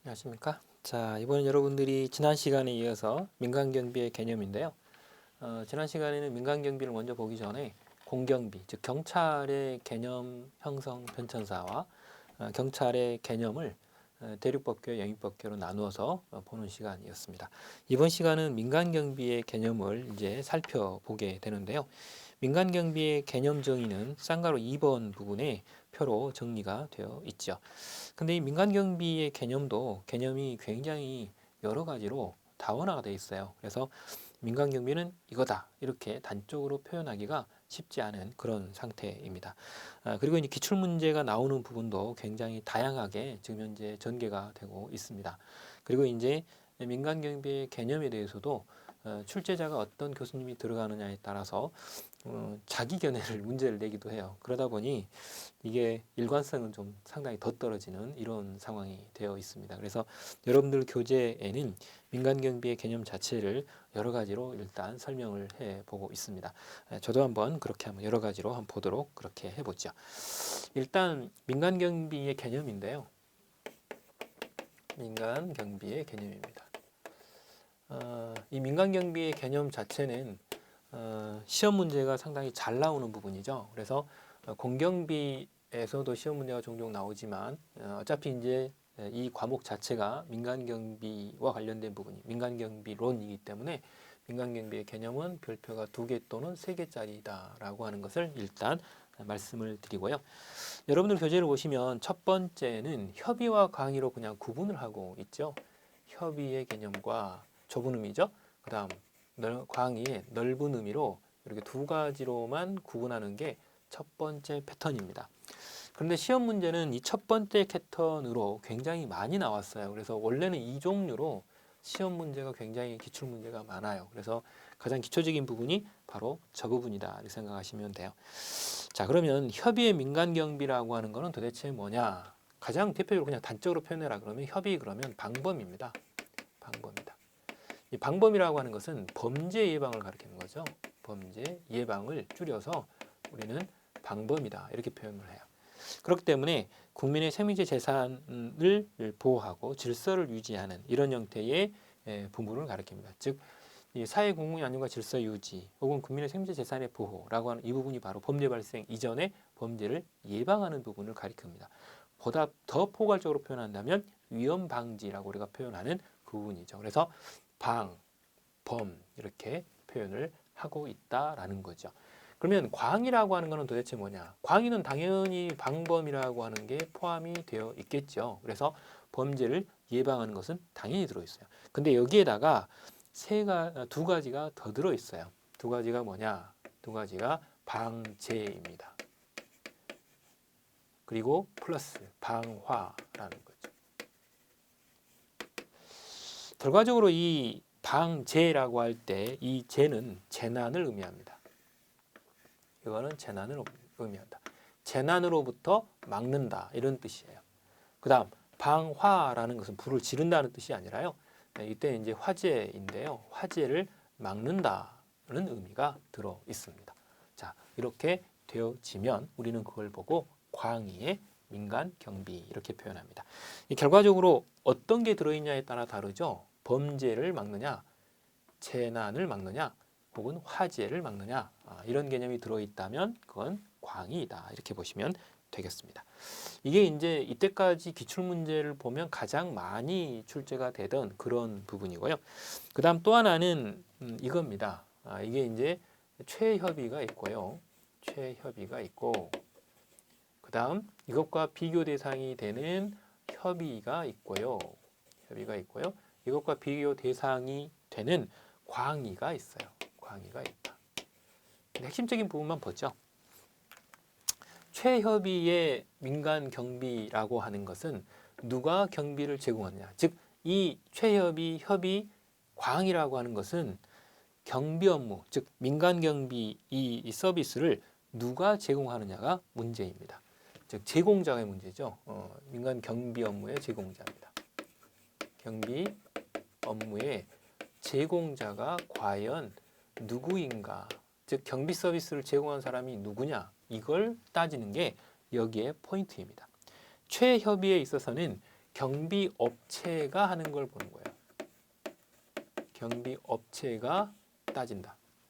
안녕하십니까? 자, 이번엔 여러분들이 지난 시간에 이어서 민간경비의 개념인데요. 지난 시간에는 민간경비를 먼저 보기 전에 공경비, 즉 경찰의 개념 형성 편찬사와 경찰의 개념을 대륙법규와 영입법규로 나누어서 보는 시간이었습니다. 이번 시간은 민간경비의 개념을 이제 살펴보게 되는데요. 민간경비의 개념 정의는 쌍가로 2번 부분에 표로 정리가 되어 있죠. 근데 이 민간경비의 개념이 굉장히 여러 가지로 다원화가 되어 있어요. 그래서 민간경비는 이거다 이렇게 단적으로 표현하기가 쉽지 않은 그런 상태입니다. 그리고 이제 기출문제가 나오는 부분도 굉장히 다양하게 지금 현재 전개가 되고 있습니다. 그리고 이제 민간경비의 개념에 대해서도 출제자가 어떤 교수님이 들어가느냐에 따라서 자기 견해를 문제를 내기도 해요. 그러다 보니 이게 일관성은 좀 상당히 더 떨어지는 이런 상황이 되어 있습니다. 그래서 여러분들 교재에는 민간경비의 개념 자체를 여러 가지로 일단 설명을 해보고 있습니다. 저도 한번 그렇게 한번 여러 가지로 한번 보도록 그렇게 해보죠. 일단 민간경비의 개념인데요. 민간경비의 개념입니다. 이 민간경비의 개념 자체는 시험 문제가 상당히 잘 나오는 부분이죠. 그래서 공경비에서도 시험 문제가 종종 나오지만 어차피 이제 이 과목 자체가 민간경비와 관련된 부분이 민간경비론이기 때문에 민간경비의 개념은 별표가 2개 또는 3개짜리다라고 하는 것을 일단 말씀을 드리고요. 여러분들 교재를 보시면 첫 번째는 협의와 강의로 그냥 구분을 하고 있죠. 협의의 개념과 좁은 의미죠. 그 다음 광의의 넓은 의미로 이렇게 2가지로만 구분하는 게 첫 번째 패턴입니다. 그런데 시험 문제는 이 첫 번째 패턴으로 굉장히 많이 나왔어요. 그래서 원래는 이 종류로 시험 문제가 굉장히 기출 문제가 많아요. 그래서 가장 기초적인 부분이 바로 저 부분이다 이렇게 생각하시면 돼요. 자, 그러면 협의의 민간경비라고 하는 거는 도대체 뭐냐? 가장 대표적으로 그냥 단적으로 표현해라 그러면 협의 그러면 방범입니다. 방범이다. 이 방범이라고 하는 것은 범죄 예방을 가리키는 거죠. 범죄 예방을 줄여서 우리는 방범이다 이렇게 표현을 해요. 그렇기 때문에 국민의 생명체 재산을 보호하고 질서를 유지하는 이런 형태의 부분을 가리킵니다. 즉 이 사회 공공의 안녕과 질서 유지 혹은 국민의 생명체 재산의 보호라고 하는 이 부분이 바로 범죄 발생 이전에 범죄를 예방하는 부분을 가리킵니다. 보다 더 포괄적으로 표현한다면 위험 방지라고 우리가 표현하는 그 부분이죠. 그래서 방, 범 이렇게 표현을 하고 있다라는 거죠. 그러면 광이라고 하는 것은 도대체 뭐냐? 광의는 당연히 방범이라고 하는 게 포함이 되어 있겠죠. 그래서 범죄를 예방하는 것은 당연히 들어있어요. 근데 여기에다가 2가지가 더 들어있어요. 2가지가 뭐냐? 2가지가 방제입니다. 그리고 플러스 방화라는 거죠. 결과적으로 이 방제라고 할 때 이 제는 재난을 의미합니다. 이거는 재난을 의미한다. 재난으로부터 막는다 이런 뜻이에요. 그 다음 방화라는 것은 불을 지른다는 뜻이 아니라요. 이때 이제 화재인데요. 화재를 막는다는 의미가 들어 있습니다. 자, 이렇게 되어지면 우리는 그걸 보고 광의의 민간 경비 이렇게 표현합니다. 결과적으로 어떤 게 들어있냐에 따라 다르죠. 범죄를 막느냐, 재난을 막느냐, 혹은 화재를 막느냐 이런 개념이 들어있다면 그건 광의이다 이렇게 보시면 되겠습니다. 이게 이제 이때까지 기출문제를 보면 가장 많이 출제가 되던 그런 부분이고요. 그 다음 또 하나는 이겁니다. 이게 이제 최협의가 있고요. 최협의가 있고 그 다음 이것과 비교 대상이 되는 협의가 있고요. 협의가 있고요. 이것과 비교 대상이 되는 광의가 있어요. 광의가 있다. 핵심적인 부분만 보죠. 최협의의 민간 경비라고 하는 것은 누가 경비를 제공하느냐. 즉, 이 최협의, 협의, 광이라고 하는 것은 경비 업무, 즉 민간 경비 이 서비스를 누가 제공하느냐가 문제입니다. 즉 제공자의 문제죠. 민간 경비 업무의 제공자입니다. 경비 업무의 제공자가 과연 누구인가? 즉 경비 서비스를 제공한 사람이 누구냐? 이걸 따지는 게 여기에 포인트입니다. 최협의에 있어서는 경비 업체가 하는 걸 보는 거예요. 경비 업체가 따진다.